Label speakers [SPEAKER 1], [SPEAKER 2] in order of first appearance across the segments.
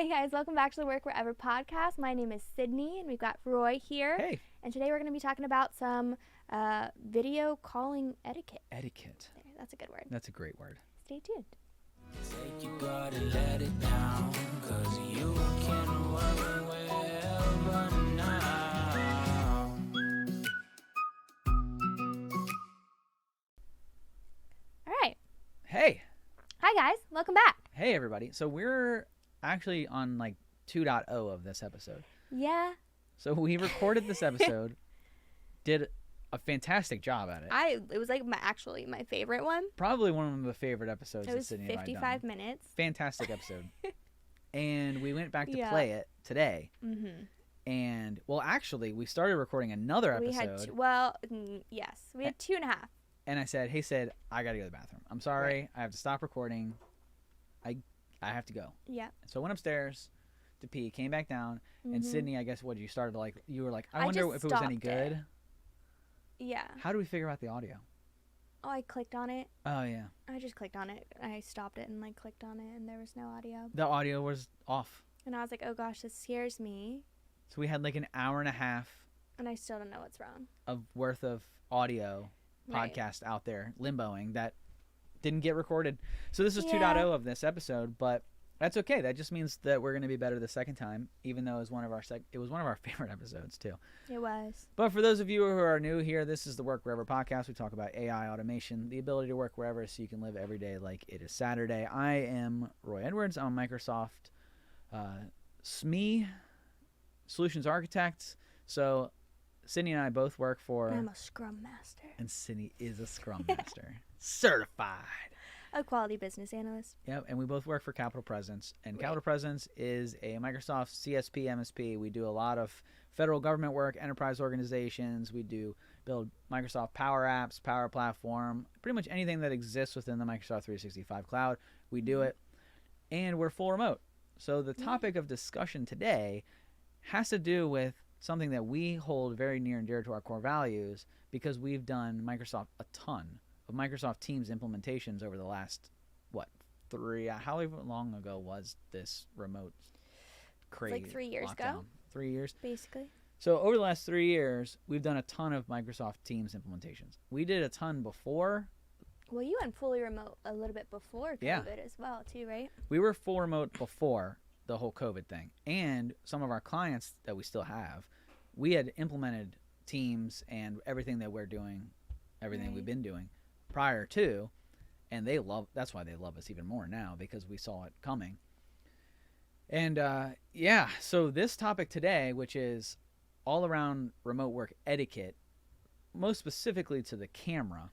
[SPEAKER 1] Hey guys, welcome back to the Work Wherever podcast. My name is Sydney and we've got Roy here.
[SPEAKER 2] Hey.
[SPEAKER 1] And today we're going to be talking about some video calling etiquette.
[SPEAKER 2] Etiquette.
[SPEAKER 1] There, that's a good word.
[SPEAKER 2] That's a great word.
[SPEAKER 1] Stay tuned.
[SPEAKER 3] You gotta let it down, 'cause you can work wherever now.
[SPEAKER 1] All right.
[SPEAKER 2] Hey.
[SPEAKER 1] Hi guys, welcome back.
[SPEAKER 2] Hey everybody. So we're actually on like 2.0 of this episode.
[SPEAKER 1] Yeah.
[SPEAKER 2] So we recorded this episode, did a fantastic job at it.
[SPEAKER 1] It was like my favorite one.
[SPEAKER 2] Probably one of the favorite episodes
[SPEAKER 1] It
[SPEAKER 2] that
[SPEAKER 1] was
[SPEAKER 2] Sydney and I
[SPEAKER 1] 55
[SPEAKER 2] done.
[SPEAKER 1] minutes.
[SPEAKER 2] Fantastic episode. And we went back to
[SPEAKER 1] Yeah.
[SPEAKER 2] play it today.
[SPEAKER 1] Mm-hmm.
[SPEAKER 2] And well, actually, we started recording another episode.
[SPEAKER 1] We had yes, we had 2.5.
[SPEAKER 2] And I said, "Hey Sid, I gotta go to the bathroom. I'm sorry, I have to stop recording. I have to go."
[SPEAKER 1] Yeah.
[SPEAKER 2] So I went upstairs to pee, came back down, and
[SPEAKER 1] Mhm.
[SPEAKER 2] Sydney, I guess, you started you were like, I
[SPEAKER 1] I
[SPEAKER 2] wonder
[SPEAKER 1] just
[SPEAKER 2] if it was any
[SPEAKER 1] stopped
[SPEAKER 2] good.
[SPEAKER 1] it. Yeah.
[SPEAKER 2] How do we figure out the audio?
[SPEAKER 1] Oh, I clicked on it.
[SPEAKER 2] Oh yeah,
[SPEAKER 1] I just clicked on it. I stopped it and clicked on it and there was no audio.
[SPEAKER 2] the audio was off.
[SPEAKER 1] And I was like, oh gosh, this scares me.
[SPEAKER 2] So we had like an hour and a half
[SPEAKER 1] And I still don't know what's wrong.
[SPEAKER 2] of worth of audio
[SPEAKER 1] Right.
[SPEAKER 2] podcast out there limboing that didn't get recorded. So this is
[SPEAKER 1] Yeah.
[SPEAKER 2] 2.0 of this episode, but that's okay. That just means that we're going to be better the second time, even though it was one of our favorite episodes too.
[SPEAKER 1] It was.
[SPEAKER 2] But for those of you who are new here, this is the Work Wherever podcast. We talk about AI automation, the ability to work wherever so you can live every day like it is Saturday. I am Roy Edwards. I'm a Microsoft SME Solutions Architect. So Sydney and I both work for...
[SPEAKER 1] And I'm a Scrum Master.
[SPEAKER 2] And Sydney is a Scrum Master. Certified.
[SPEAKER 1] A quality business analyst.
[SPEAKER 2] Yep, and we both work for Capital Presence. And
[SPEAKER 1] Right.
[SPEAKER 2] Capital Presence is a Microsoft CSP, MSP. We do a lot of federal government work, enterprise organizations. We do build Microsoft Power Apps, Power Platform, pretty much anything that exists within the Microsoft 365 cloud. We do it, and we're full remote. So the topic of discussion today has to do with something that we hold very near and dear to our core values because we've done a ton of Microsoft Teams implementations over the last, how long ago was this remote crazy?
[SPEAKER 1] Like 3 years ago.
[SPEAKER 2] lockdown? 3 years?
[SPEAKER 1] Basically.
[SPEAKER 2] So over the last 3 years, we've done a ton of Microsoft Teams implementations. We did a ton before.
[SPEAKER 1] Well, you went fully remote a little bit before COVID
[SPEAKER 2] Yeah.
[SPEAKER 1] as well, too, right?
[SPEAKER 2] We were full remote before the whole COVID thing. And some of our clients that we still have, we had implemented Teams and everything that we're doing, everything
[SPEAKER 1] Right.
[SPEAKER 2] we've been doing prior to, and that's why they love us even more now because we saw it coming. And so this topic today, which is all around remote work etiquette, most specifically to the camera,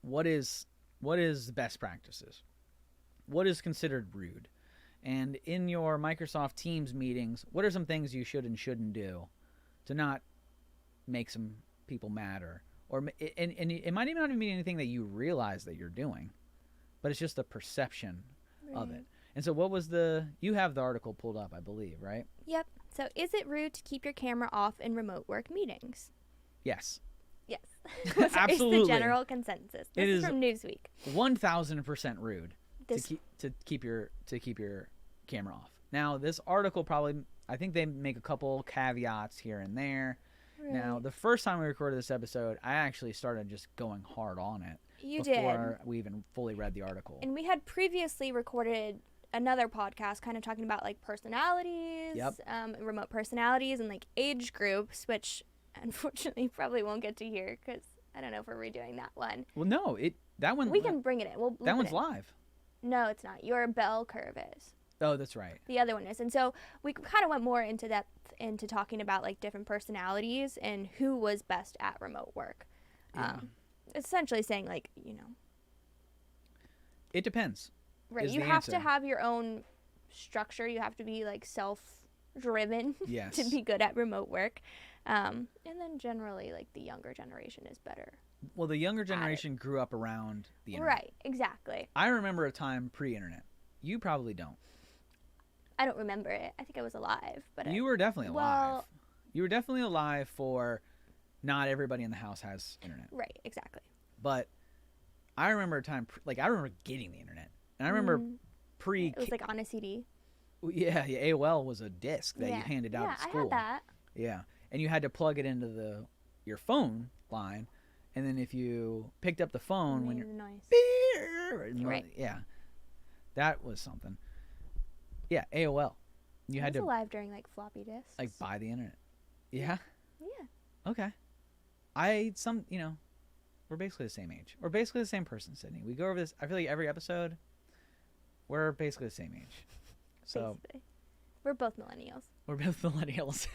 [SPEAKER 2] what is best practices? What is considered rude? And in your Microsoft Teams meetings, what are some things you should and shouldn't do to not make some people mad and it might even not even be anything that you realize that you're doing, but it's just the perception of it. And so you have the article pulled up, I believe, right?
[SPEAKER 1] Yep. So is it rude to keep your camera off in remote work meetings?
[SPEAKER 2] Yes.
[SPEAKER 1] Yes.
[SPEAKER 2] Absolutely.
[SPEAKER 1] It's the general consensus. This is from Newsweek.
[SPEAKER 2] 1,000% rude to keep your camera off. Now, this article I think they make a couple caveats here and there.
[SPEAKER 1] Right.
[SPEAKER 2] Now, the first time we recorded this episode, I actually started just going hard on it.
[SPEAKER 1] You
[SPEAKER 2] before
[SPEAKER 1] did.
[SPEAKER 2] we even fully read the article.
[SPEAKER 1] And we had previously recorded another podcast kind of talking about personalities, remote personalities and age groups, which unfortunately probably won't get to hear because I don't know if we're redoing that one.
[SPEAKER 2] Well, no, that one...
[SPEAKER 1] We can bring it in.
[SPEAKER 2] That one's live.
[SPEAKER 1] No, it's not. Your bell curve is.
[SPEAKER 2] Oh, that's right.
[SPEAKER 1] The other one is. And so we kind of went more into depth into talking about different personalities and who was best at remote work.
[SPEAKER 2] Yeah.
[SPEAKER 1] Essentially saying
[SPEAKER 2] it depends.
[SPEAKER 1] Right.
[SPEAKER 2] Is
[SPEAKER 1] You
[SPEAKER 2] the
[SPEAKER 1] have
[SPEAKER 2] answer.
[SPEAKER 1] to have your own structure. You have to be self-driven
[SPEAKER 2] Yes.
[SPEAKER 1] to be good at remote work. And then generally the younger generation is better.
[SPEAKER 2] Well, the younger generation grew up around the internet.
[SPEAKER 1] Right. Exactly.
[SPEAKER 2] I remember a time pre-internet. You probably don't.
[SPEAKER 1] I don't remember it. I think I was alive, but
[SPEAKER 2] You were definitely alive.
[SPEAKER 1] Well,
[SPEAKER 2] You were definitely alive for not everybody in the house has internet.
[SPEAKER 1] right. Exactly.
[SPEAKER 2] But I remember a time, I remember getting the internet. And I remember
[SPEAKER 1] It was on a CD.
[SPEAKER 2] Yeah, AOL was a disc that you handed out at school.
[SPEAKER 1] I had that.
[SPEAKER 2] Yeah, and you had to plug it into your phone line, and then if you picked up the phone when you're
[SPEAKER 1] noise. Right.
[SPEAKER 2] Yeah, that was something. Yeah, AOL. You had to
[SPEAKER 1] alive during like floppy disks.
[SPEAKER 2] like buy the internet. Yeah.
[SPEAKER 1] Yeah.
[SPEAKER 2] Okay. We're basically the same age. We're basically the same person, Sydney. We go over this. I feel like every episode, we're basically the same age. So
[SPEAKER 1] basically. We're both millennials.
[SPEAKER 2] We're both millennials.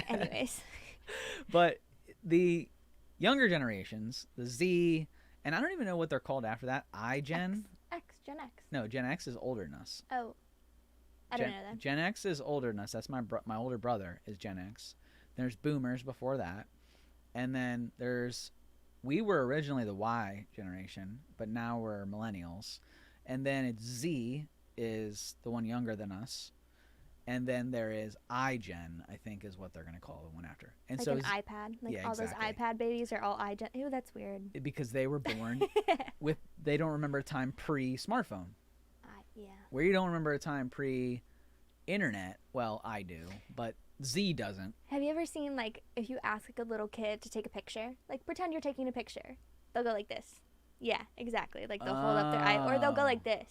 [SPEAKER 1] Anyways.
[SPEAKER 2] But the younger generations, the Z, and I don't even know what they're called after that. Gen
[SPEAKER 1] X.
[SPEAKER 2] No, Gen X is older than us.
[SPEAKER 1] Oh. I don't know that.
[SPEAKER 2] Gen X is older than us. That's my older brother is Gen X. There's Boomers before that. And then we were originally the Y generation, but now we're millennials. And then it's Z is the one younger than us. And then there is iGen, I think is what they're going to call the one after. And
[SPEAKER 1] like
[SPEAKER 2] so
[SPEAKER 1] an iPad. Like
[SPEAKER 2] yeah,
[SPEAKER 1] all
[SPEAKER 2] exactly.
[SPEAKER 1] those iPad babies are all iGen. Ew, that's weird.
[SPEAKER 2] Because they were born they don't remember a time pre-smartphone.
[SPEAKER 1] Yeah.
[SPEAKER 2] Where you don't remember a time pre-internet, well, I do, but Z doesn't.
[SPEAKER 1] Have you ever seen, like, if you ask like a little kid to take a picture, like pretend you're taking a picture, they'll go like this. Yeah, exactly. Like they'll hold up their or they'll go like this,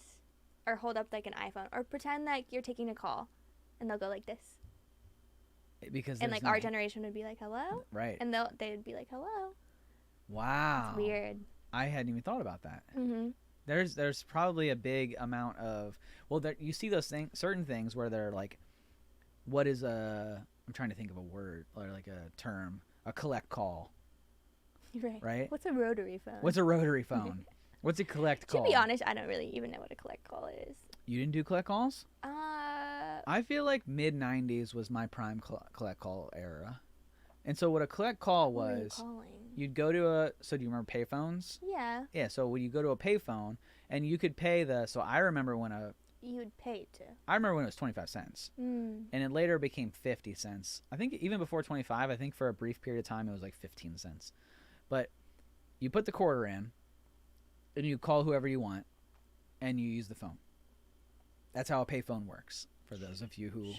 [SPEAKER 1] or hold up like an iPhone, or pretend like you're taking a call, and they'll go like this.
[SPEAKER 2] Because
[SPEAKER 1] and like our generation would be like hello,
[SPEAKER 2] right?
[SPEAKER 1] And they'd be like hello.
[SPEAKER 2] Wow.
[SPEAKER 1] It's weird.
[SPEAKER 2] I hadn't even thought about that.
[SPEAKER 1] Mm-hmm.
[SPEAKER 2] There's probably a big amount of you see those certain things where they're like, what is I'm trying to think of a word or like a term, a collect call. Right.
[SPEAKER 1] What's a rotary phone?
[SPEAKER 2] What's a rotary phone? What's a collect call?
[SPEAKER 1] To be honest, I don't really even know what a collect call is.
[SPEAKER 2] You didn't do collect calls? I feel like mid 90s was my prime collect call era. And so what a collect call was, you'd go to so do you remember payphones?
[SPEAKER 1] Yeah.
[SPEAKER 2] Yeah, so when you go to a payphone and you could pay so I remember when
[SPEAKER 1] you would pay to.
[SPEAKER 2] I remember when it was 25 cents. And it later became 50 cents. I think even before 25, I think for a brief period of time it was like 15 cents. But you put the quarter in and you call whoever you want and you use the phone. That's how a payphone works, for those of you who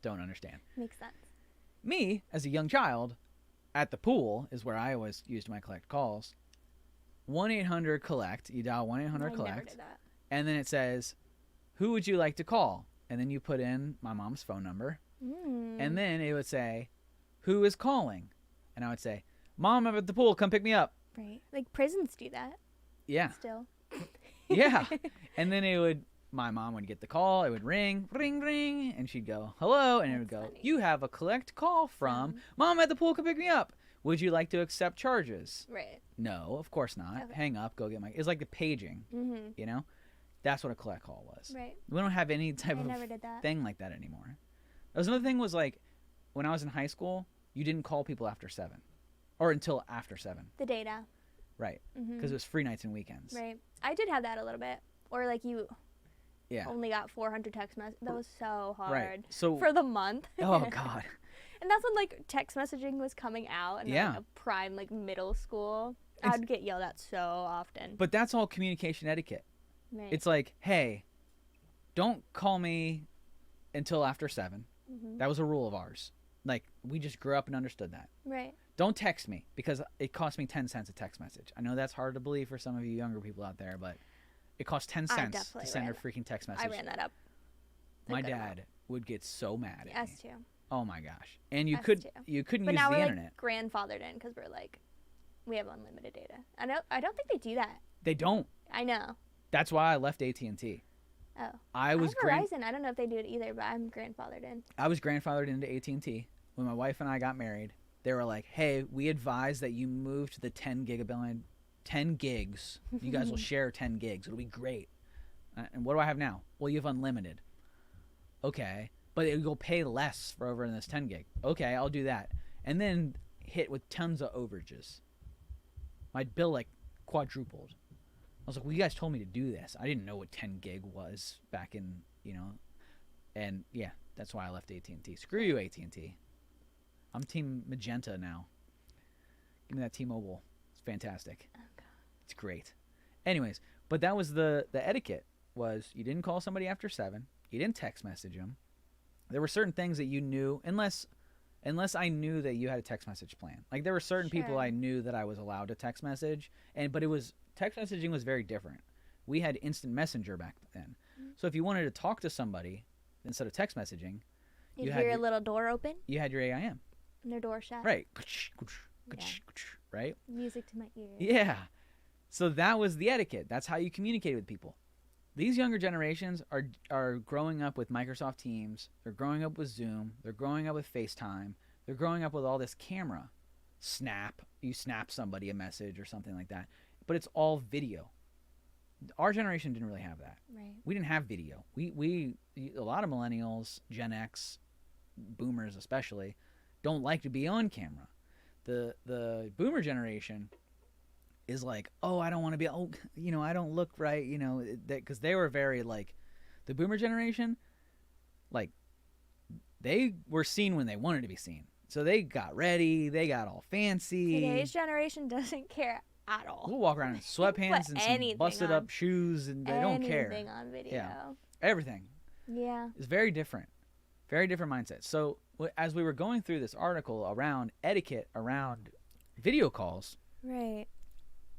[SPEAKER 2] don't understand.
[SPEAKER 1] Makes sense.
[SPEAKER 2] Me, as a young child, at the pool is where I always used my collect calls. 1-800-COLLECT. You dial 1-800-COLLECT.
[SPEAKER 1] I never did that.
[SPEAKER 2] And then it says, who would you like to call? And then you put in my mom's phone number. And then it would say, who is calling? And I would say, Mom, I'm at the pool. Come pick me up.
[SPEAKER 1] Right. Like prisons do that.
[SPEAKER 2] Yeah.
[SPEAKER 1] Still.
[SPEAKER 2] Yeah. And then my mom would get the call. It would ring, ring, ring. And she'd go, hello. And it would go, funny. You have a collect call from Mom at the pool. Come pick me up. Would you like to accept charges?
[SPEAKER 1] Right.
[SPEAKER 2] No, of course not. Okay. Hang up. Go get it's like the paging. You know? That's what a collect call was.
[SPEAKER 1] Right.
[SPEAKER 2] We don't have any type of thing like that anymore. That was another thing was like, when I was in high school, you didn't call people after 7. Or until after 7.
[SPEAKER 1] The data.
[SPEAKER 2] Right. Because it was free nights and weekends.
[SPEAKER 1] Right. I did have that a little bit. Or like you only got 400 text messages. That was so hard.
[SPEAKER 2] Right. So,
[SPEAKER 1] for the month.
[SPEAKER 2] Oh, God.
[SPEAKER 1] And that's when like text messaging was coming out in like a prime like middle school. I'd get yelled at so often.
[SPEAKER 2] But that's all communication etiquette.
[SPEAKER 1] Right.
[SPEAKER 2] It's like, hey, don't call me until after 7. That was a rule of ours. Like, we just grew up and understood that.
[SPEAKER 1] Right.
[SPEAKER 2] Don't text me because it cost me 10 cents a text message. I know that's hard to believe for some of you younger people out there, but it costs 10 cents to send a freaking text message.
[SPEAKER 1] I ran that up.
[SPEAKER 2] My dad would get so mad at me.
[SPEAKER 1] Us too.
[SPEAKER 2] Oh my gosh. And you couldn't use the internet.
[SPEAKER 1] But now we're like grandfathered in because we're like, we have unlimited data. I don't think they do that.
[SPEAKER 2] They don't.
[SPEAKER 1] I know.
[SPEAKER 2] That's why I left AT&T.
[SPEAKER 1] Oh.
[SPEAKER 2] I was
[SPEAKER 1] Verizon. I don't know if they do it either, but I'm grandfathered in.
[SPEAKER 2] I was grandfathered into AT&T. When my wife and I got married, they were like, hey, we advise that you move to the 10 gigs. You guys will share 10 gigs. It'll be great. And what do I have now? Well, you have unlimited. Okay. But you'll pay less for over in this 10 gig. Okay, I'll do that. And then hit with tons of overages. My bill like quadrupled. I was like, well, you guys told me to do this. I didn't know what 10 gig was back in, and yeah, that's why I left AT&T. Screw you, AT&T. I'm Team Magenta now. Give me that T-Mobile. It's fantastic.
[SPEAKER 1] Oh, God.
[SPEAKER 2] It's great. Anyways, but that was the etiquette was you didn't call somebody after 7. You didn't text message them. there were certain things that you knew, unless I knew that you had a text message plan. Like there were certain people
[SPEAKER 1] Sure.
[SPEAKER 2] I knew that I was allowed to text message, but text messaging was very different. We had instant messenger back then. So if you wanted to talk to somebody instead of text messaging,
[SPEAKER 1] You hear a little door open
[SPEAKER 2] you had your AIM.
[SPEAKER 1] and their door shut.
[SPEAKER 2] Right.
[SPEAKER 1] Yeah.
[SPEAKER 2] Right?
[SPEAKER 1] Music to my ears.
[SPEAKER 2] Yeah. So that was the etiquette. That's how you communicate with people. These younger generations are growing up with Microsoft Teams. They're growing up with Zoom. They're growing up with FaceTime. They're growing up with all this camera. Snap. You snap somebody a message or something like that. But it's all video. Our generation didn't really have that.
[SPEAKER 1] Right.
[SPEAKER 2] We didn't have video. A lot of millennials, Gen X, boomers especially, don't like to be on camera. The boomer generation is like, oh, I don't want to be, I don't look right, because they were very like, the boomer generation, like, they were seen when they wanted to be seen. So they got ready, they got all fancy.
[SPEAKER 1] Today's generation doesn't care at all.
[SPEAKER 2] We'll walk around in sweatpants and some busted up shoes, and they don't care.
[SPEAKER 1] Anything on video.
[SPEAKER 2] Yeah. Everything.
[SPEAKER 1] Yeah.
[SPEAKER 2] It's very different. Very different mindset. So as we were going through this article around etiquette, around video calls,
[SPEAKER 1] Right.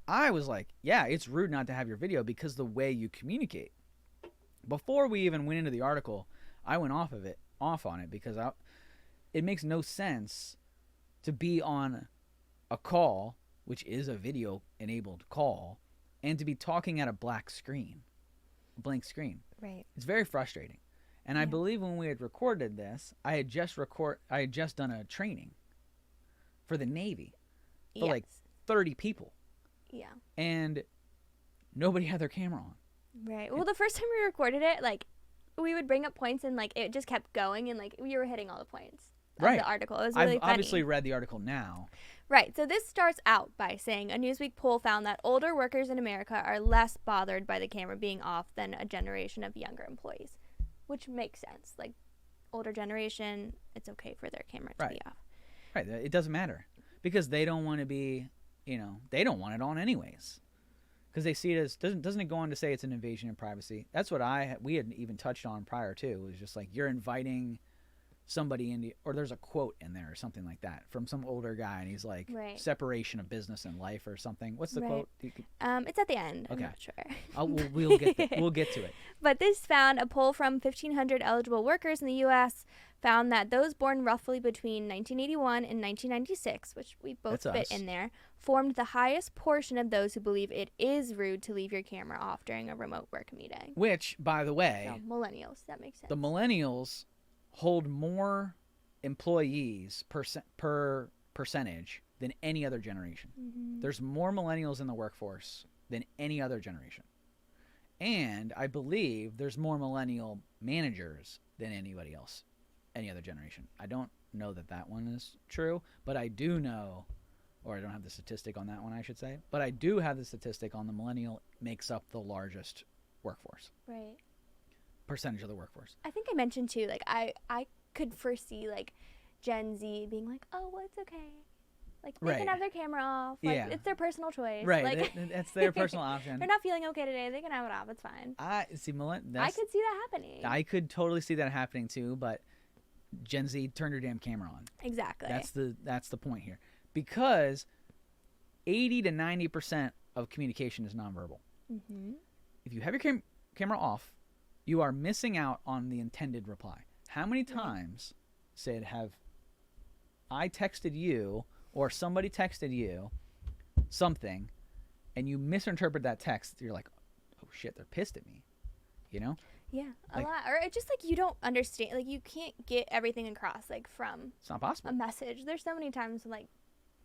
[SPEAKER 2] I was like, yeah, it's rude not to have your video because the way you communicate. Before we even went into the article, I went off on it because it makes no sense to be on a call, which is a video-enabled call, and to be talking at a blank screen.
[SPEAKER 1] Right.
[SPEAKER 2] It's very frustrating. And I believe when we had recorded this, I had just done a training for the Navy for like 30 people.
[SPEAKER 1] Yeah.
[SPEAKER 2] And nobody had their camera on.
[SPEAKER 1] Right. Well, the first time we recorded it, like, we would bring up points and, like, it just kept going and, like, we were hitting all the points of
[SPEAKER 2] Right.
[SPEAKER 1] the article. It was really
[SPEAKER 2] I've
[SPEAKER 1] funny.
[SPEAKER 2] obviously read the article now.
[SPEAKER 1] Right. So this starts out by saying a Newsweek poll found that older workers in America are less bothered by the camera being off than a generation of younger employees, which makes sense. Like, older generation, it's okay for their camera to be off.
[SPEAKER 2] Right. It doesn't matter because they don't want to be, they don't want it on anyways. Because they see it as, doesn't it go on to say it's an invasion of privacy? That's what we had even touched on prior to. It was just like you're inviting somebody into, or there's a quote in there or something like that from some older guy, and he's like, separation of business and life or something. What's the quote?
[SPEAKER 1] It's at the end.
[SPEAKER 2] Okay.
[SPEAKER 1] I'm not sure.
[SPEAKER 2] We'll get to it.
[SPEAKER 1] But this found a poll from 1,500 eligible workers in the U.S. found that those born roughly between 1981 and 1996, which we both fit in there, formed the highest portion of those who believe it is rude to leave your camera off during a remote work meeting.
[SPEAKER 2] Which, by the way,
[SPEAKER 1] so, millennials, that makes sense.
[SPEAKER 2] The millennials hold more employees per percentage than any other generation.
[SPEAKER 1] Mm-hmm.
[SPEAKER 2] There's more millennials in the workforce than any other generation. And I believe there's more millennial managers than anybody else, any other generation. I don't know that one is true, but I do know, or I don't have the statistic on that one, I should say, but I do have the statistic on the millennial makes up the largest workforce.
[SPEAKER 1] Right.
[SPEAKER 2] Percentage of the workforce.
[SPEAKER 1] I think I mentioned too, like I could foresee like Gen Z being like, oh, well, it's okay. Like they can have their camera off. Like it's their personal choice.
[SPEAKER 2] Right.
[SPEAKER 1] Like,
[SPEAKER 2] it's their personal option.
[SPEAKER 1] They're not feeling okay today. They can have it off. It's fine.
[SPEAKER 2] I could see
[SPEAKER 1] that happening.
[SPEAKER 2] I could totally see that happening too, but Gen Z, turn your damn camera on.
[SPEAKER 1] Exactly.
[SPEAKER 2] That's the point here. Because 80 to 90% of communication is nonverbal. Mm-hmm. If you have your camera off, you are missing out on the intended reply. How many times, Sid, have I texted you or somebody texted you something and you misinterpret that text? You're like, oh shit, they're pissed at me. Yeah,
[SPEAKER 1] a lot. Or it's just like you don't understand. Like you can't get everything across like from
[SPEAKER 2] it's not possible.
[SPEAKER 1] A message. There's so many times like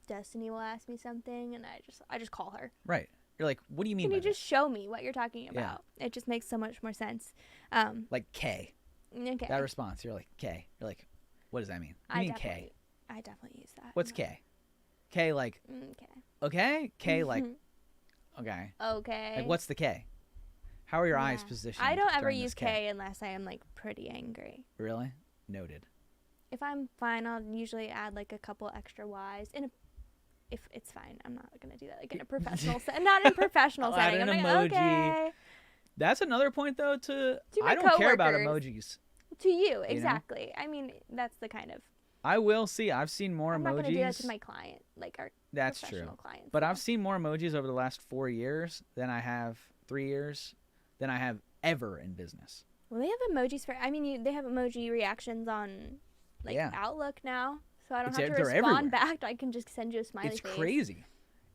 [SPEAKER 1] Destiny will ask me something and I just call her.
[SPEAKER 2] Right. You're like, what do you mean?
[SPEAKER 1] Can you just show me what you're talking about? Yeah. It just makes so much more sense.
[SPEAKER 2] Like K.
[SPEAKER 1] Okay.
[SPEAKER 2] That response, you're like K. You're like, what does that mean? What do you mean K?
[SPEAKER 1] I definitely use that.
[SPEAKER 2] What's K? K like. Okay. K like. Okay.
[SPEAKER 1] Okay.
[SPEAKER 2] Like what's the K? How are your eyes positioned?
[SPEAKER 1] I don't ever use K unless I am like pretty angry.
[SPEAKER 2] Really? Noted.
[SPEAKER 1] If I'm fine, I'll usually add like a couple extra Y's if it's fine. I'm not gonna do that like in a professional setting. Not in a professional setting.
[SPEAKER 2] Add an
[SPEAKER 1] I'm
[SPEAKER 2] emoji.
[SPEAKER 1] like, okay.
[SPEAKER 2] That's another point though. I don't care about emojis.
[SPEAKER 1] To you, exactly. I mean, that's the kind of.
[SPEAKER 2] I will see. I've seen more emojis.
[SPEAKER 1] I'm not going to do that to my client, like our
[SPEAKER 2] That's
[SPEAKER 1] professional
[SPEAKER 2] true.
[SPEAKER 1] clients.
[SPEAKER 2] But I've seen more emojis over the last 4 years than I have 3 years than I have ever in business.
[SPEAKER 1] Well, they have emojis for. I mean, they have emoji reactions on, like Outlook now, so I don't have to respond back. I can just send you a smiley face.
[SPEAKER 2] It's crazy,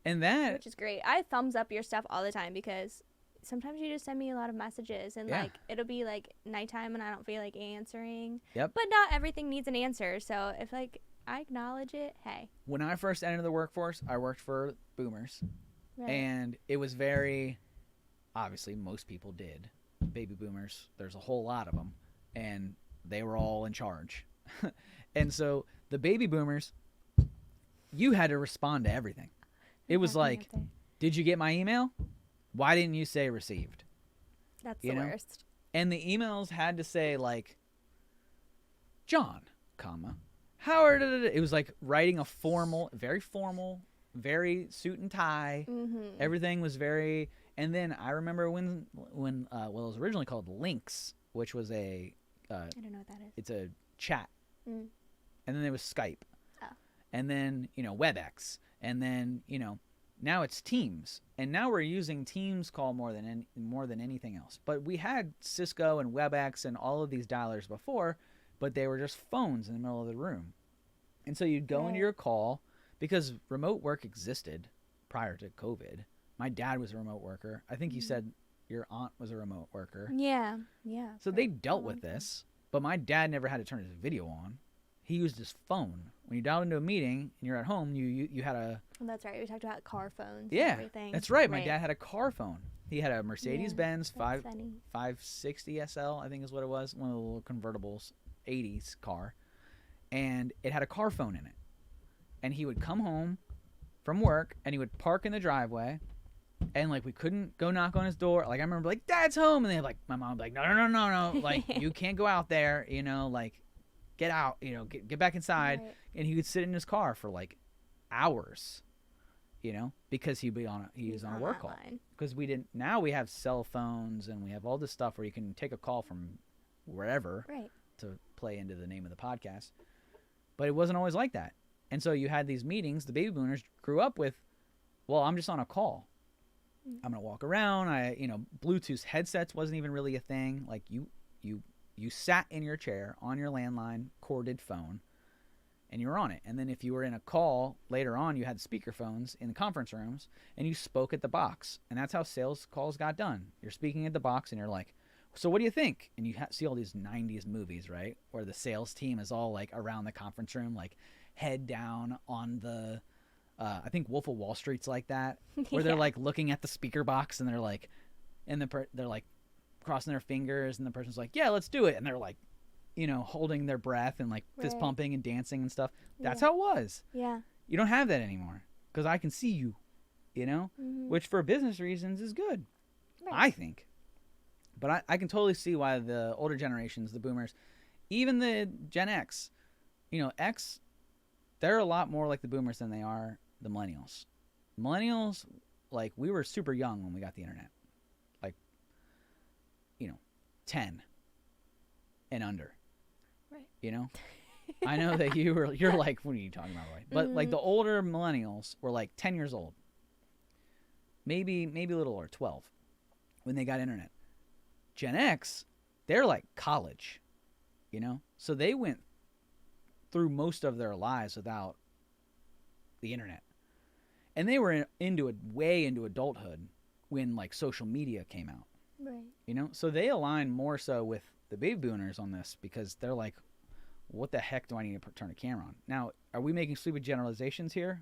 [SPEAKER 2] and that
[SPEAKER 1] which is great. I thumbs up your stuff all the time because sometimes you just send me a lot of messages and like it'll be like nighttime and I don't feel like answering.
[SPEAKER 2] Yep.
[SPEAKER 1] But not everything needs an answer, so if like I acknowledge it, hey.
[SPEAKER 2] When I first entered the workforce, I worked for boomers, and it was very obviously most people did. Baby boomers, there's a whole lot of them, and they were all in charge. And so the baby boomers, you had to respond to everything. It was like, did you get my email? Why didn't you say received?
[SPEAKER 1] That's the worst.
[SPEAKER 2] And the emails had to say like, John, comma, Howard. It was like writing a formal, very suit and tie.
[SPEAKER 1] Mm-hmm.
[SPEAKER 2] Everything was very. And then I remember when it was originally called Lynx, which was a.
[SPEAKER 1] I don't know what that is.
[SPEAKER 2] It's a chat.
[SPEAKER 1] Mm.
[SPEAKER 2] And then there was Skype.
[SPEAKER 1] Oh.
[SPEAKER 2] And then WebEx, and then now it's Teams, and now we're using Teams call more than anything else. But we had Cisco and WebEx and all of these dialers before, but they were just phones in the middle of the room. And so you'd go into your call because remote work existed prior to COVID. My dad was a remote worker. I think you said your aunt was a remote worker.
[SPEAKER 1] Yeah.
[SPEAKER 2] So they dealt with this, but my dad never had to turn his video on. He used his phone. When you dialed into a meeting and you're at home, you had a...
[SPEAKER 1] Well, that's right. We talked about car phones
[SPEAKER 2] and
[SPEAKER 1] everything.
[SPEAKER 2] That's right. My dad had a car phone. He had a Mercedes-Benz 560 SL, I think is what it was. One of the little convertibles, 80s car. And it had a car phone in it. And he would come home from work and he would park in the driveway. And like we couldn't go knock on his door. Like I remember like, Dad's home. And they like, my mom would be like, no. Like you can't go out there, like... Get out, get back inside.
[SPEAKER 1] Right.
[SPEAKER 2] And he would sit in his car for like hours, because he was on a work call. Because now we have cell phones and we have all this stuff where you can take a call from wherever to play into the name of the podcast. But it wasn't always like that. And so you had these meetings, the baby boomers grew up with, well, I'm just on a call. I'm going to walk around. Bluetooth headsets wasn't even really a thing. Like you sat in your chair on your landline corded phone and you were on it. And then if you were in a call later on, you had speakerphones in the conference rooms and you spoke at the box. And that's how sales calls got done. You're speaking at the box and you're like, so what do you think? And you see all these 90s movies, right? Where the sales team is all like around the conference room, like head down on the, I think Wolf of Wall Street's like that, where they're like looking at the speaker box and they're like, they're like, crossing their fingers and the person's like, yeah, let's do it, and they're like holding their breath and like fist pumping and dancing and stuff. That's how it was. You don't have that anymore because I can see you, which for business reasons is good, I think. But I can totally see why the older generations, the boomers, even the Gen X, they're a lot more like the boomers than they are the millennials. Millennials, like we were super young when we got the internet. 10 and under, right? I know that you're like, what are you talking about, right? But like the older millennials were like 10 years old, maybe a little older, 12, when they got internet. Gen X, they're like college, so they went through most of their lives without the internet, and they were way into adulthood when like social media came out. Right. So they align more so with the baby boomers on this because they're like, what the heck do I need to turn a camera on? Now, are we making stupid generalizations here?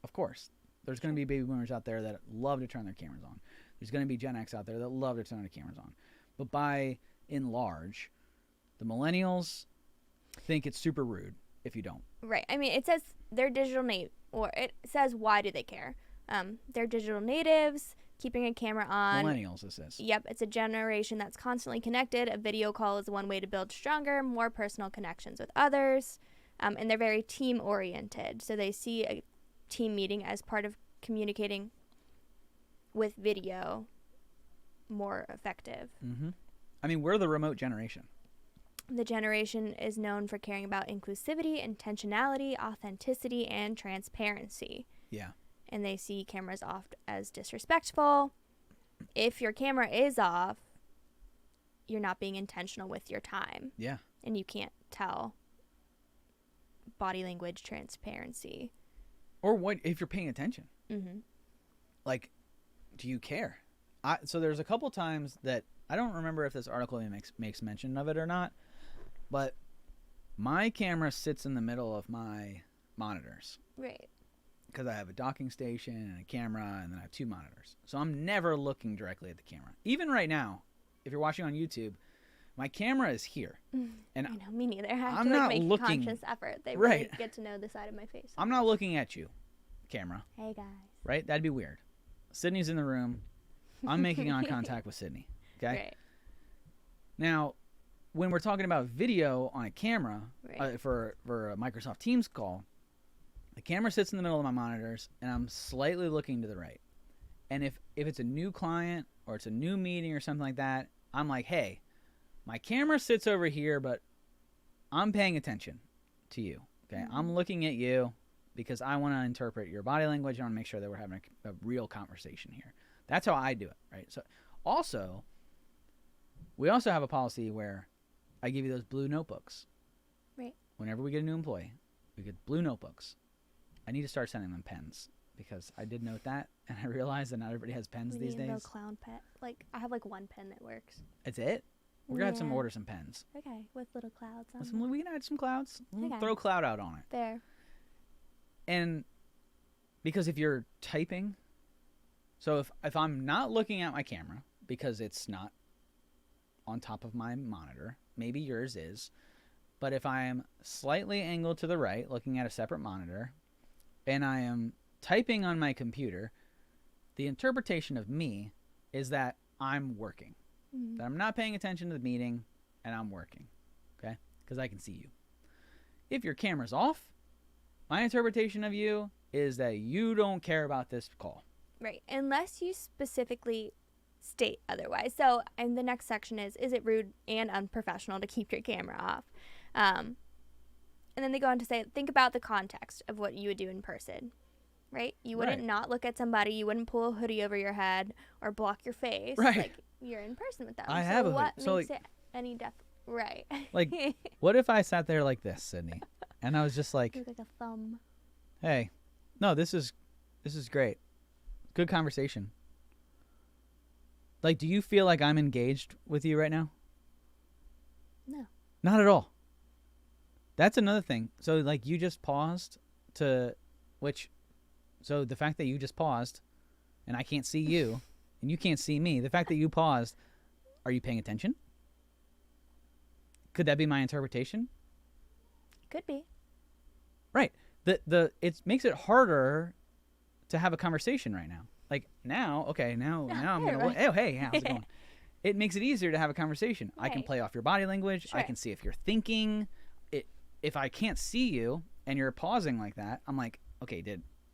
[SPEAKER 2] Of course. There's going to be baby boomers out there that love to turn their cameras on. There's going to be Gen X out there that love to turn their cameras on. But by and large, the millennials think it's super rude if you don't.
[SPEAKER 1] Right. I mean, it says they're digital native, or it says why do they care? They're digital natives. Keeping a camera on.
[SPEAKER 2] Millennials, this is.
[SPEAKER 1] Yep, it's a generation that's constantly connected. A video call is one way to build stronger, more personal connections with others. And they're very team-oriented. So they see a team meeting as part of communicating with video more effective.
[SPEAKER 2] Mm-hmm. I mean, we're the remote generation.
[SPEAKER 1] The generation is known for caring about inclusivity, intentionality, authenticity, and transparency.
[SPEAKER 2] Yeah.
[SPEAKER 1] And they see cameras off as disrespectful. If your camera is off, you're not being intentional with your time.
[SPEAKER 2] Yeah.
[SPEAKER 1] And you can't tell body language, transparency.
[SPEAKER 2] Or what if you're paying attention?
[SPEAKER 1] Mm-hmm.
[SPEAKER 2] Like, do you care? So there's a couple times that I don't remember if this article even makes mention of it or not, but my camera sits in the middle of my monitors.
[SPEAKER 1] Right.
[SPEAKER 2] Because I have a docking station and a camera, and then I have 2 monitors. So I'm never looking directly at the camera. Even right now, if you're watching on YouTube, my camera is here. And
[SPEAKER 1] I know, me neither. I have
[SPEAKER 2] I'm
[SPEAKER 1] to
[SPEAKER 2] not
[SPEAKER 1] make
[SPEAKER 2] looking-
[SPEAKER 1] a conscious effort. They
[SPEAKER 2] Right.
[SPEAKER 1] really get to know the side of my face.
[SPEAKER 2] I'm not looking at you, camera,
[SPEAKER 1] Hey, guys.
[SPEAKER 2] right? That'd be weird. Sydney's in the room. I'm making eye contact with Sydney. Okay?
[SPEAKER 1] Right.
[SPEAKER 2] Now, when we're talking about video on a camera
[SPEAKER 1] Right.
[SPEAKER 2] for a Microsoft Teams call, the camera sits in the middle of my monitors, and I'm slightly looking to the right. And if it's a new client or it's a new meeting or something like that, I'm like, hey, my camera sits over here, but I'm paying attention to you. Okay, I'm looking at you because I want to interpret your body language. I want to make sure that we're having a real conversation here. That's how I do it, right? So, also, we also have a policy where I give you those blue notebooks.
[SPEAKER 1] Right.
[SPEAKER 2] Whenever we get a new employee, we get blue notebooks. I need to start sending them pens because I did note that, and I realized that not everybody has pens
[SPEAKER 1] We
[SPEAKER 2] these
[SPEAKER 1] need a
[SPEAKER 2] days.
[SPEAKER 1] little clown pet. Like, I have like one pen that works.
[SPEAKER 2] That's it. We're gonna have to
[SPEAKER 1] Yeah.
[SPEAKER 2] order some pens.
[SPEAKER 1] Okay, with little clouds on them.
[SPEAKER 2] We can add some clouds. We'll
[SPEAKER 1] Okay.
[SPEAKER 2] throw a cloud out on it.
[SPEAKER 1] There.
[SPEAKER 2] And because if you're typing, so if I'm not looking at my camera because it's not on top of my monitor, maybe yours is, but if I am slightly angled to the right, looking at a separate monitor, and I am typing on my computer, the interpretation of me is that I'm working, that I'm not paying attention to the meeting, and I'm working, okay? Because I can see you. If your camera's off, my interpretation of you is that you don't care about this call.
[SPEAKER 1] Right. Unless you specifically state otherwise. So, and the next section is it rude and unprofessional to keep your camera off? And then they go on to say, think about the context of what you would do in person, right? You wouldn't
[SPEAKER 2] Right.
[SPEAKER 1] not look at somebody. You wouldn't pull a hoodie over your head or block your face.
[SPEAKER 2] Right.
[SPEAKER 1] Like, you're in person with them.
[SPEAKER 2] I
[SPEAKER 1] so
[SPEAKER 2] have a hoodie.
[SPEAKER 1] what
[SPEAKER 2] So,
[SPEAKER 1] makes
[SPEAKER 2] like-
[SPEAKER 1] it any right?
[SPEAKER 2] Like, what if I sat there like this, Sydney, and I was just like,
[SPEAKER 1] You look like a thumb.
[SPEAKER 2] hey, no, this is great. Good conversation. Like, do you feel like I'm engaged with you right now?
[SPEAKER 1] No.
[SPEAKER 2] Not at all. That's another thing. So, like, you just paused so the fact that you just paused and I can't see you and you can't see me, the fact that you paused, are you paying attention? Could that be my interpretation?
[SPEAKER 1] Could be.
[SPEAKER 2] Right. It makes it harder to have a conversation right now. Like now I'm gonna.
[SPEAKER 1] right.
[SPEAKER 2] Oh, hey, how's it going? It makes it easier to have a conversation. I can
[SPEAKER 1] Right.
[SPEAKER 2] play off your body language. I
[SPEAKER 1] Sure.
[SPEAKER 2] can see if you're thinking. If I can't see you and you're pausing like that, I'm like, okay,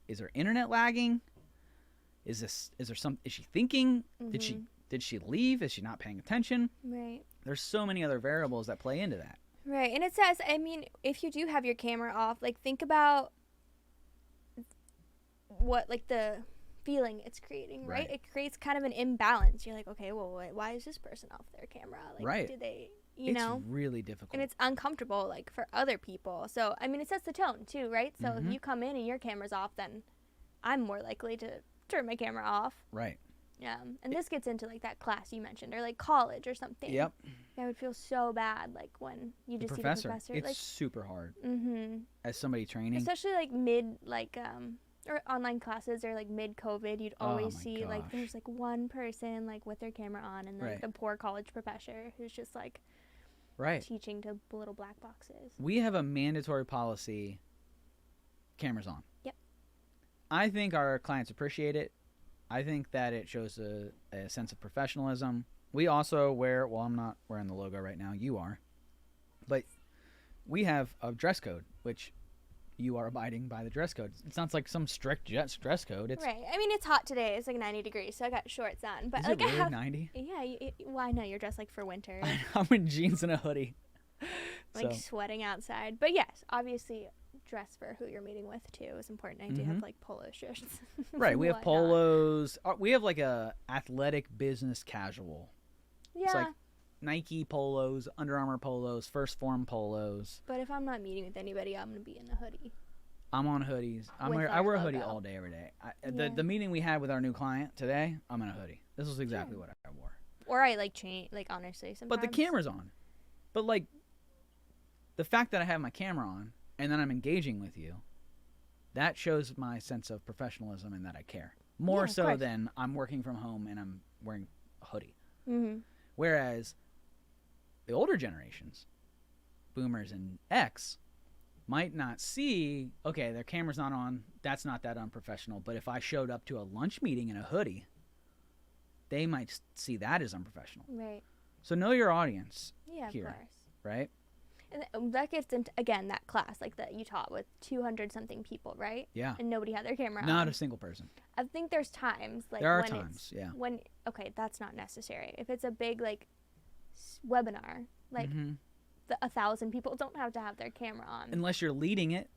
[SPEAKER 2] is her internet lagging? Is she thinking? Did she leave? Is she not paying attention?
[SPEAKER 1] Right.
[SPEAKER 2] There's so many other variables that play into that.
[SPEAKER 1] Right. And it says, I mean, if you do have your camera off, like, think about what, like, the feeling it's creating, right?
[SPEAKER 2] Right.
[SPEAKER 1] It creates kind of an imbalance. You're like, okay, well, why is this person off their camera? Like,
[SPEAKER 2] Right.
[SPEAKER 1] do they,
[SPEAKER 2] It's
[SPEAKER 1] know?
[SPEAKER 2] really difficult.
[SPEAKER 1] And it's uncomfortable, like, for other people. So, I mean, it sets the tone, too, right? So, if you come in and your camera's off, then I'm more likely to turn my camera off.
[SPEAKER 2] right.
[SPEAKER 1] And this gets into, like, that class you mentioned, or, like, college or something.
[SPEAKER 2] Yep.
[SPEAKER 1] I would feel so bad, like, when you just see the professor.
[SPEAKER 2] It's
[SPEAKER 1] Like,
[SPEAKER 2] super hard
[SPEAKER 1] mm-hmm.
[SPEAKER 2] as somebody training.
[SPEAKER 1] Especially like mid, like or online classes or like mid COVID, you'd always
[SPEAKER 2] my
[SPEAKER 1] see like
[SPEAKER 2] gosh.
[SPEAKER 1] there's like one person like with their camera on, and like
[SPEAKER 2] Right.
[SPEAKER 1] the poor college professor who's just like
[SPEAKER 2] Right.
[SPEAKER 1] teaching to little black boxes.
[SPEAKER 2] We have a mandatory policy. Cameras on.
[SPEAKER 1] Yep.
[SPEAKER 2] I think our clients appreciate it. I think that it shows a sense of professionalism. We also wear. Well, I'm not wearing the logo right now. You are, but we have a dress code, which you are abiding by the dress code. It's not like some strict dress code. It's
[SPEAKER 1] Right. I mean, it's hot today. It's like 90 degrees, so I got shorts on. But
[SPEAKER 2] is
[SPEAKER 1] like
[SPEAKER 2] it really
[SPEAKER 1] I have,
[SPEAKER 2] 90?
[SPEAKER 1] yeah. Well, I know you're dressed like for winter.
[SPEAKER 2] I'm in jeans and a hoodie.
[SPEAKER 1] like
[SPEAKER 2] So-
[SPEAKER 1] sweating outside. But yes, obviously dress for who you're meeting with too is important. I do have like polo shirts.
[SPEAKER 2] Right. We have
[SPEAKER 1] Whatnot.
[SPEAKER 2] polos. We have like a athletic business casual.
[SPEAKER 1] Yeah.
[SPEAKER 2] It's like Nike polos, Under Armour polos, First Form polos.
[SPEAKER 1] But if I'm not meeting with anybody, I'm gonna be in a hoodie.
[SPEAKER 2] I'm on hoodies. I
[SPEAKER 1] With
[SPEAKER 2] wear
[SPEAKER 1] our
[SPEAKER 2] a hoodie
[SPEAKER 1] logo.
[SPEAKER 2] all day, every day.
[SPEAKER 1] Yeah.
[SPEAKER 2] The meeting we had with our new client today, I'm in a hoodie. This was exactly what I wore.
[SPEAKER 1] Or I like change, like honestly, sometimes.
[SPEAKER 2] But the camera's on. But like, the fact that I have my camera on and then I'm engaging with you, that shows my sense of professionalism and that I care. More
[SPEAKER 1] Yeah, of
[SPEAKER 2] so
[SPEAKER 1] course.
[SPEAKER 2] than I'm working from home and I'm wearing a hoodie.
[SPEAKER 1] Mm-hmm.
[SPEAKER 2] Whereas the older generations, boomers and X, might not see, okay, their camera's not on, that's not that unprofessional. But if I showed up to a lunch meeting in a hoodie, they might see that as unprofessional.
[SPEAKER 1] Right.
[SPEAKER 2] So know your audience
[SPEAKER 1] Yeah,
[SPEAKER 2] here,
[SPEAKER 1] of course.
[SPEAKER 2] right?
[SPEAKER 1] And that gets into again that class like that you taught with 200 something people, right?
[SPEAKER 2] Yeah.
[SPEAKER 1] And nobody had their camera on.
[SPEAKER 2] Not a single person.
[SPEAKER 1] I think there's times like
[SPEAKER 2] There are
[SPEAKER 1] when
[SPEAKER 2] times, yeah.
[SPEAKER 1] when okay, that's not necessary. If it's a big like webinar, like
[SPEAKER 2] Mhm.
[SPEAKER 1] 1,000 people don't have to have their camera on.
[SPEAKER 2] Unless you're leading it.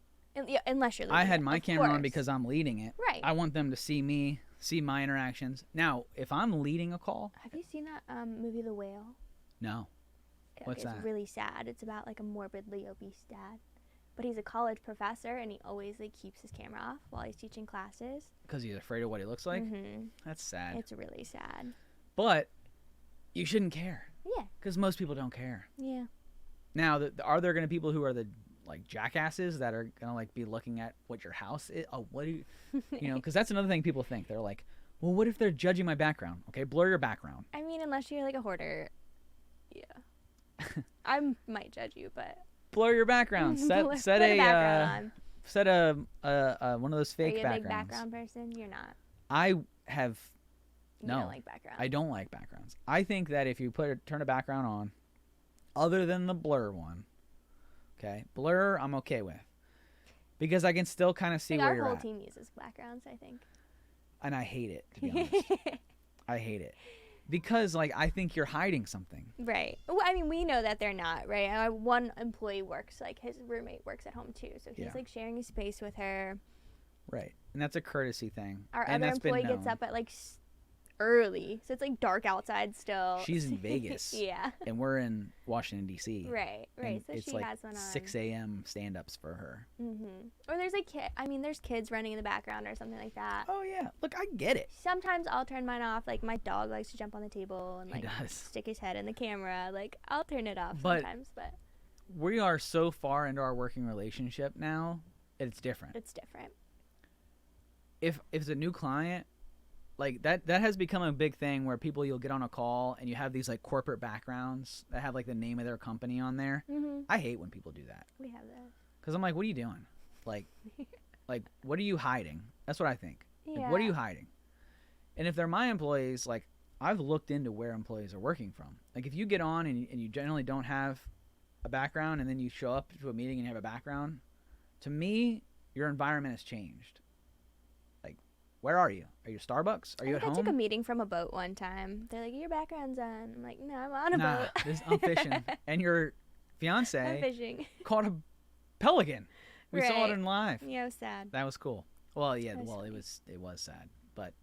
[SPEAKER 1] Yeah, unless you're.
[SPEAKER 2] I
[SPEAKER 1] leading
[SPEAKER 2] had
[SPEAKER 1] it,
[SPEAKER 2] my
[SPEAKER 1] of
[SPEAKER 2] camera on
[SPEAKER 1] course.
[SPEAKER 2] because I'm leading it.
[SPEAKER 1] Right.
[SPEAKER 2] I want them to see me, see my interactions. Now, if I'm leading a call,
[SPEAKER 1] Have you seen that movie The Whale?
[SPEAKER 2] no. What's
[SPEAKER 1] it's
[SPEAKER 2] that?
[SPEAKER 1] really sad. It's about like a morbidly obese dad, but he's a college professor and he always like keeps his camera off while he's teaching classes.
[SPEAKER 2] Because he's afraid of what he looks like?
[SPEAKER 1] Mm-hmm.
[SPEAKER 2] That's sad.
[SPEAKER 1] It's really sad.
[SPEAKER 2] But you shouldn't care.
[SPEAKER 1] Yeah.
[SPEAKER 2] Because most people don't care.
[SPEAKER 1] Yeah.
[SPEAKER 2] Now, are there going to be people who are the like jackasses that are going to like be looking at what your house is? Oh, what do you know? Because that's another thing people think. They're like, well, what if they're judging my background? Okay, blur your background.
[SPEAKER 1] I mean, unless you're like a hoarder, yeah. I might judge you, but
[SPEAKER 2] Blur your background. Set
[SPEAKER 1] put
[SPEAKER 2] a
[SPEAKER 1] background on.
[SPEAKER 2] set a one of those
[SPEAKER 1] Are
[SPEAKER 2] fake
[SPEAKER 1] you a
[SPEAKER 2] backgrounds.
[SPEAKER 1] big background person? You're not.
[SPEAKER 2] I have
[SPEAKER 1] You
[SPEAKER 2] no.
[SPEAKER 1] don't like background.
[SPEAKER 2] I don't like backgrounds. I think that if you turn a background on, other than the blur one, okay, blur I'm okay with, because I can still kind of see
[SPEAKER 1] Like
[SPEAKER 2] where
[SPEAKER 1] our
[SPEAKER 2] you're
[SPEAKER 1] whole
[SPEAKER 2] at,
[SPEAKER 1] team uses backgrounds, I think.
[SPEAKER 2] and I hate it, to be honest. I hate it because like I think you're hiding something.
[SPEAKER 1] Right. Well, I mean, we know that they're not, right? One employee works, like his roommate works at home too, so he's
[SPEAKER 2] Yeah.
[SPEAKER 1] like sharing a space with her.
[SPEAKER 2] Right, and that's a courtesy thing.
[SPEAKER 1] Our
[SPEAKER 2] and
[SPEAKER 1] other
[SPEAKER 2] that's been
[SPEAKER 1] employee gets
[SPEAKER 2] known.
[SPEAKER 1] up at like early, so it's like dark outside still.
[SPEAKER 2] She's in Vegas.
[SPEAKER 1] Yeah.
[SPEAKER 2] And we're in Washington D.C.
[SPEAKER 1] Right. Right.
[SPEAKER 2] and
[SPEAKER 1] So
[SPEAKER 2] it's
[SPEAKER 1] she
[SPEAKER 2] like
[SPEAKER 1] has one on.
[SPEAKER 2] 6 a.m. stand-ups for her.
[SPEAKER 1] Or there's a kid. I mean, there's kids running in the background or something like that.
[SPEAKER 2] Oh yeah, look, I get it.
[SPEAKER 1] Sometimes I'll turn mine off. Like my dog likes to jump on the table and
[SPEAKER 2] He
[SPEAKER 1] like
[SPEAKER 2] does.
[SPEAKER 1] stick his head in the camera. Like I'll turn it off
[SPEAKER 2] But-
[SPEAKER 1] sometimes, but
[SPEAKER 2] We are so far into our working relationship now, it's different.
[SPEAKER 1] it's different.
[SPEAKER 2] If it's a new client, like that has become a big thing where you'll get on a call and you have these like corporate backgrounds that have like the name of their company on there.
[SPEAKER 1] Mm-hmm.
[SPEAKER 2] I hate when people do that
[SPEAKER 1] We have that.
[SPEAKER 2] because I'm like, what are you doing? Like what are you hiding? That's what I think.
[SPEAKER 1] Yeah.
[SPEAKER 2] Like, what are you hiding? And if they're my employees, like I've looked into where employees are working from. Like if you get on and you generally don't have a background and then you show up to a meeting and you have a background, to me, your environment has changed. Where are you? Are you Starbucks? Are you at
[SPEAKER 1] I
[SPEAKER 2] home?
[SPEAKER 1] took a meeting from a boat one time. They're like, your background's on. I'm like, no, I'm on a boat.
[SPEAKER 2] I'm fishing. And your
[SPEAKER 1] I'm
[SPEAKER 2] fiance
[SPEAKER 1] fishing.
[SPEAKER 2] caught a pelican. We saw it
[SPEAKER 1] Right.
[SPEAKER 2] in live.
[SPEAKER 1] Yeah, it was sad.
[SPEAKER 2] That was cool. Well, yeah.
[SPEAKER 1] That was
[SPEAKER 2] Well,
[SPEAKER 1] funny.
[SPEAKER 2] it was sad, but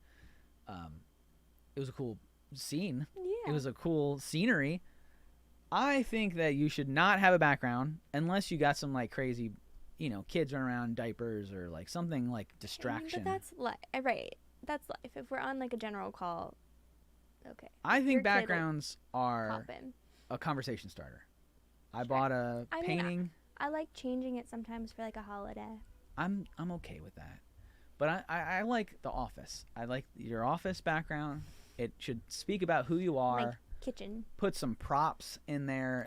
[SPEAKER 2] it was a cool scene.
[SPEAKER 1] Yeah.
[SPEAKER 2] It was a cool scenery. I think that you should not have a background unless you got some like crazy, kids running around in diapers or like something like distraction.
[SPEAKER 1] But that's life. Right. That's life. If we're on like a general call, okay.
[SPEAKER 2] I
[SPEAKER 1] Your
[SPEAKER 2] think
[SPEAKER 1] kid, like,
[SPEAKER 2] backgrounds are
[SPEAKER 1] Pop in.
[SPEAKER 2] a conversation starter. I bought a
[SPEAKER 1] I mean,
[SPEAKER 2] painting.
[SPEAKER 1] I like changing it sometimes for like a holiday.
[SPEAKER 2] I'm okay with that. But I like The Office. I like your office background. It should speak about who you are.
[SPEAKER 1] Like kitchen.
[SPEAKER 2] Put some props in there.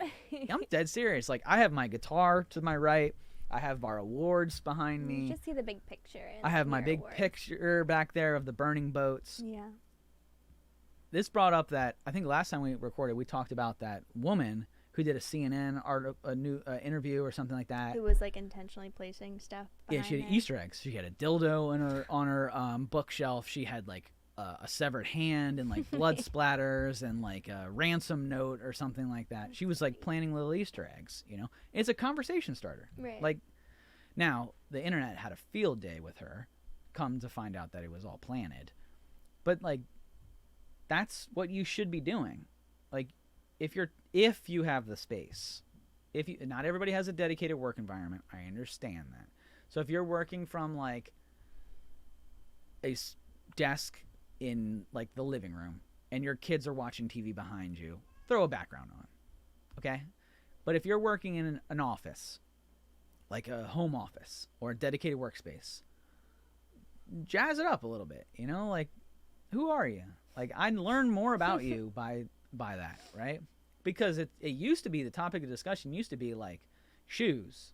[SPEAKER 2] I'm dead serious. Like I have my guitar to my right. I have our awards behind
[SPEAKER 1] You
[SPEAKER 2] me.
[SPEAKER 1] just see the big picture. and
[SPEAKER 2] I have my
[SPEAKER 1] your
[SPEAKER 2] big
[SPEAKER 1] awards.
[SPEAKER 2] picture back there of the burning boats.
[SPEAKER 1] Yeah.
[SPEAKER 2] This brought up that I think last time we recorded, we talked about that woman who did a CNN interview or something like that.
[SPEAKER 1] Who was like intentionally placing stuff.
[SPEAKER 2] Yeah, she had
[SPEAKER 1] behind there.
[SPEAKER 2] Easter eggs. She had a dildo on her bookshelf. She had like a severed hand and like blood splatters and like a ransom note or something like that. She was like planting little Easter eggs, you know. It's a conversation starter.
[SPEAKER 1] Right.
[SPEAKER 2] Like, now the internet had a field day with her. Come to find out that it was all planted, but like, that's what you should be doing. Like, if you have the space, not everybody has a dedicated work environment. I understand that. So if you're working from like a desk in like the living room and your kids are watching TV behind you, throw a background on, okay? But if you're working in an office, like a home office or a dedicated workspace, jazz it up a little bit, you know? Like, who are you? Like, I'd learn more about you by that, right? Because it used to be, the topic of discussion used to be like shoes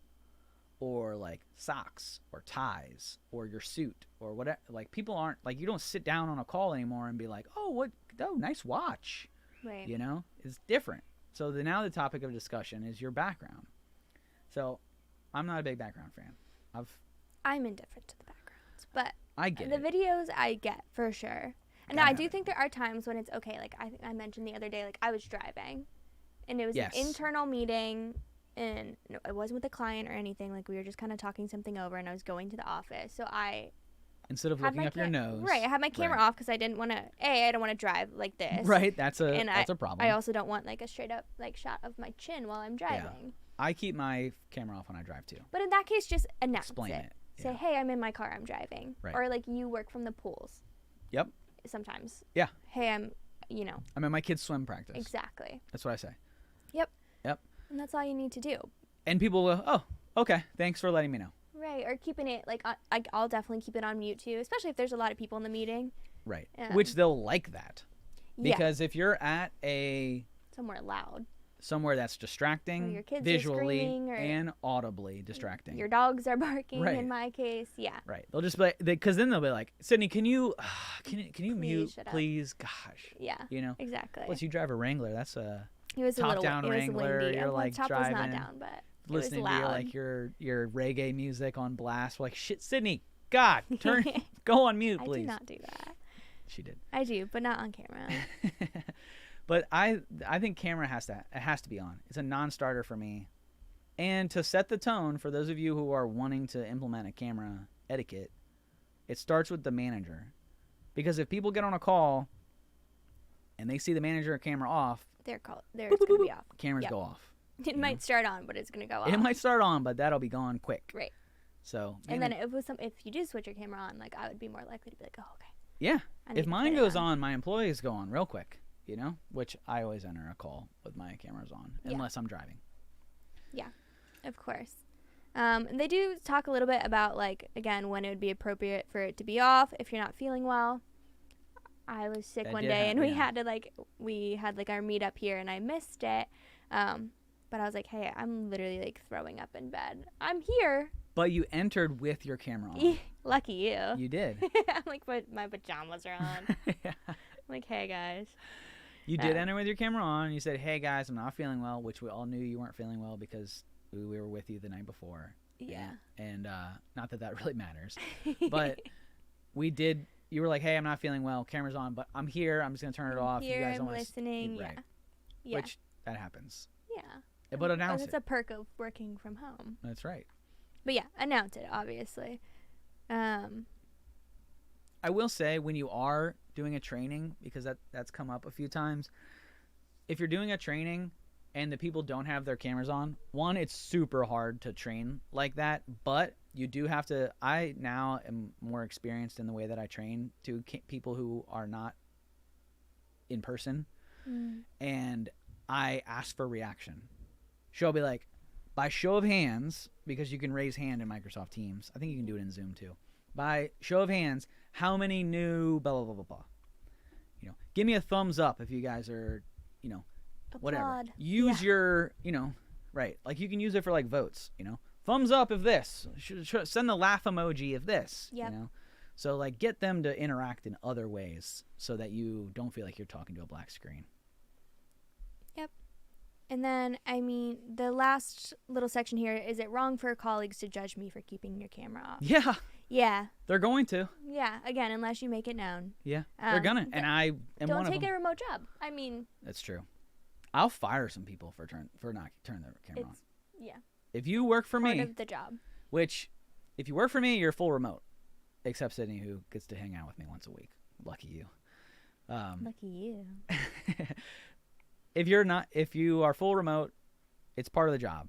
[SPEAKER 2] or like socks or ties or your suit or whatever. Like, people aren't, like, you don't sit down on a call anymore and be like, oh, nice watch.
[SPEAKER 1] Right.
[SPEAKER 2] You know, it's different. So now the topic of discussion is your background. So I'm not a big background fan.
[SPEAKER 1] I'm indifferent to the backgrounds, but
[SPEAKER 2] I get
[SPEAKER 1] the
[SPEAKER 2] it.
[SPEAKER 1] videos I get for sure. And I do think there are times when it's okay. Like I mentioned the other day, like I was driving, and it was an internal meeting, and no, it wasn't with a client or anything. Like we were just kind of talking something over, and I was going to the office. So
[SPEAKER 2] instead of looking up your nose,
[SPEAKER 1] right? I had my camera off because I didn't want to. I don't want to drive like this.
[SPEAKER 2] Right, that's a problem.
[SPEAKER 1] I also don't want like a straight up like shot of my chin while I'm driving.
[SPEAKER 2] Yeah. I keep my camera off when I drive too.
[SPEAKER 1] But in that case, just announce
[SPEAKER 2] Explain it.
[SPEAKER 1] Say, hey, I'm in my car. I'm driving.
[SPEAKER 2] Right.
[SPEAKER 1] Or like you work from the pools.
[SPEAKER 2] Yep.
[SPEAKER 1] Sometimes.
[SPEAKER 2] Yeah.
[SPEAKER 1] Hey, I'm
[SPEAKER 2] at my kids' swim practice.
[SPEAKER 1] Exactly.
[SPEAKER 2] That's what I say.
[SPEAKER 1] Yep.
[SPEAKER 2] Yep.
[SPEAKER 1] And that's all you need to do.
[SPEAKER 2] And people will, oh, okay, thanks for letting me know.
[SPEAKER 1] Right. Or keeping it, like, I'll definitely keep it on mute too, especially if there's a lot of people in the meeting.
[SPEAKER 2] Right. Which they'll like that. Because
[SPEAKER 1] yeah.
[SPEAKER 2] if you're at somewhere that's distracting,
[SPEAKER 1] your kids
[SPEAKER 2] visually
[SPEAKER 1] are
[SPEAKER 2] and audibly distracting.
[SPEAKER 1] Your dogs are barking in my case. Yeah.
[SPEAKER 2] Right. They'll just be because then they'll be like, Sydney, can you mute, please? Gosh.
[SPEAKER 1] Yeah.
[SPEAKER 2] You know.
[SPEAKER 1] Exactly.
[SPEAKER 2] Plus, you drive a Wrangler. That's a
[SPEAKER 1] top
[SPEAKER 2] down Wrangler.
[SPEAKER 1] Windy.
[SPEAKER 2] You're like
[SPEAKER 1] top
[SPEAKER 2] driving,
[SPEAKER 1] was not down, but
[SPEAKER 2] listening
[SPEAKER 1] it was loud.
[SPEAKER 2] to your reggae music on blast. We're like, shit, Sydney, God, go on mute, please.
[SPEAKER 1] I do not do that.
[SPEAKER 2] She did.
[SPEAKER 1] I do, but not on camera.
[SPEAKER 2] But I think camera has to be on. It's a non-starter for me. And to set the tone for those of you who are wanting to implement a camera etiquette, it starts with the manager. Because if people get on a call and they see the manager camera off,
[SPEAKER 1] it's going to be off.
[SPEAKER 2] Cameras go off.
[SPEAKER 1] It might start on, but it's going to go off.
[SPEAKER 2] It might start on, but that'll be gone quick.
[SPEAKER 1] Right.
[SPEAKER 2] So.
[SPEAKER 1] And then if you do switch your camera on, like I would be more likely to be like, oh, okay.
[SPEAKER 2] Yeah. If mine goes on, my employees go on real quick. You know, which I always enter a call with my cameras on, unless I'm driving.
[SPEAKER 1] Yeah, of course. And they do talk a little bit about, like, again, when it would be appropriate for it to be off if you're not feeling well. I was sick one day, and we had our meetup here, and I missed it. But I was like, hey, I'm literally, like, throwing up in bed. I'm here.
[SPEAKER 2] But you entered with your camera on.
[SPEAKER 1] Lucky you.
[SPEAKER 2] You did.
[SPEAKER 1] I'm like, but my pajamas are on.
[SPEAKER 2] Yeah.
[SPEAKER 1] I'm like, hey, guys.
[SPEAKER 2] You did enter with your camera on. You said, hey, guys, I'm not feeling well, which we all knew you weren't feeling well because we were with you the night before.
[SPEAKER 1] Yeah.
[SPEAKER 2] And not that really matters. But you were like, hey, I'm not feeling well. Camera's on, but I'm here. I'm just going to turn it off.
[SPEAKER 1] Here,
[SPEAKER 2] you guys
[SPEAKER 1] I'm
[SPEAKER 2] don't
[SPEAKER 1] listening.
[SPEAKER 2] Right.
[SPEAKER 1] Yeah.
[SPEAKER 2] Which, that happens.
[SPEAKER 1] Yeah.
[SPEAKER 2] But announce it.
[SPEAKER 1] It's a perk of working from home.
[SPEAKER 2] That's right.
[SPEAKER 1] But yeah, announce it, obviously.
[SPEAKER 2] I will say, when you are doing a training, because that's come up a few times, if you're doing a training and the people don't have their cameras on, one, it's super hard to train like that, but you do have to. I now am more experienced in the way that I train to people who are not in person, and I ask for reaction. She'll be like, by show of hands, because you can raise hand in Microsoft Teams. I think you can do it in Zoom too. By show of hands, how many new blah, blah, blah, blah, blah. You know, give me a thumbs up if you guys are, you know, whatever.
[SPEAKER 1] Applaud.
[SPEAKER 2] Use your, you know, right. Like you can use it for like votes, you know. Thumbs up if this. Send the laugh emoji if this, you know. So like get them to interact in other ways so that you don't feel like you're talking to a black screen.
[SPEAKER 1] Yep. And then, I mean, the last little section here, is it wrong for colleagues to judge me for keeping your camera off?
[SPEAKER 2] Yeah.
[SPEAKER 1] Yeah.
[SPEAKER 2] They're going to.
[SPEAKER 1] Yeah. Again, unless you make it known.
[SPEAKER 2] Yeah. They're gonna. And I am one of them.
[SPEAKER 1] Don't take a remote job. I mean.
[SPEAKER 2] That's true. I'll fire some people for not turning their camera on.
[SPEAKER 1] Yeah.
[SPEAKER 2] If you work for me.
[SPEAKER 1] Part of the job.
[SPEAKER 2] Which, if you work for me, you're full remote. Except Sydney, who gets to hang out with me once a week. Lucky you.
[SPEAKER 1] Lucky you.
[SPEAKER 2] If you are full remote, it's part of the job.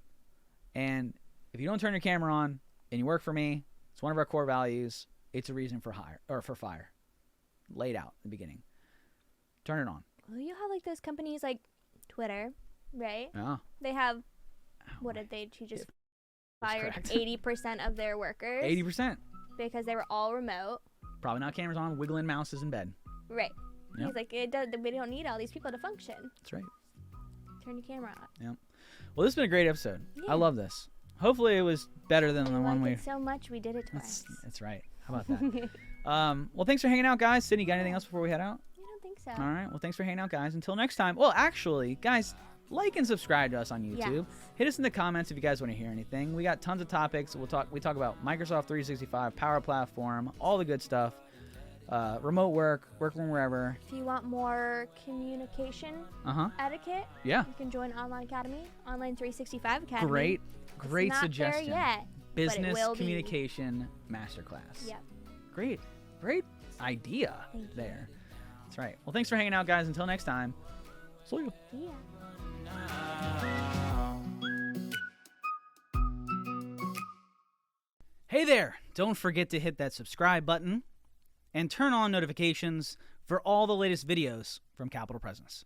[SPEAKER 2] And if you don't turn your camera on and you work for me, it's one of our core values. It's a reason for fire. Laid out in the beginning. Turn it on.
[SPEAKER 1] Well, you have like those companies like Twitter, right?
[SPEAKER 2] Yeah.
[SPEAKER 1] They have, she just fired 80% of their workers.
[SPEAKER 2] 80%.
[SPEAKER 1] Because they were all remote.
[SPEAKER 2] Probably not cameras on, wiggling mouses in bed.
[SPEAKER 1] Right.
[SPEAKER 2] Yep.
[SPEAKER 1] He's like, we don't need all these people to function.
[SPEAKER 2] That's right.
[SPEAKER 1] Turn your camera on.
[SPEAKER 2] Yep. Well, this has been a great episode.
[SPEAKER 1] Yeah.
[SPEAKER 2] I love this. Hopefully it was better than the one we...
[SPEAKER 1] so much we did it twice.
[SPEAKER 2] That's right. How about that? Well, thanks for hanging out, guys. Sydney, got anything else before we head out?
[SPEAKER 1] I don't think so.
[SPEAKER 2] All right. Well, thanks for hanging out, guys. Until next time. Well, actually, guys, like and subscribe to us on YouTube.
[SPEAKER 1] Yes.
[SPEAKER 2] Hit us in the comments if you guys want to hear anything. We got tons of topics. We talk about Microsoft 365, Power Platform, all the good stuff. Remote work, work from wherever.
[SPEAKER 1] If you want more communication etiquette,
[SPEAKER 2] yeah,
[SPEAKER 1] you can join Online Academy, Online 365 Academy.
[SPEAKER 2] Great
[SPEAKER 1] it's
[SPEAKER 2] suggestion.
[SPEAKER 1] Not there yet,
[SPEAKER 2] Business Communication Masterclass.
[SPEAKER 1] Yep.
[SPEAKER 2] Great idea there. That's right. Well, thanks for hanging out, guys. Until next time. See you.
[SPEAKER 1] Yeah.
[SPEAKER 2] Hey there! Don't forget to hit that subscribe button and turn on notifications for all the latest videos from Capital Presence.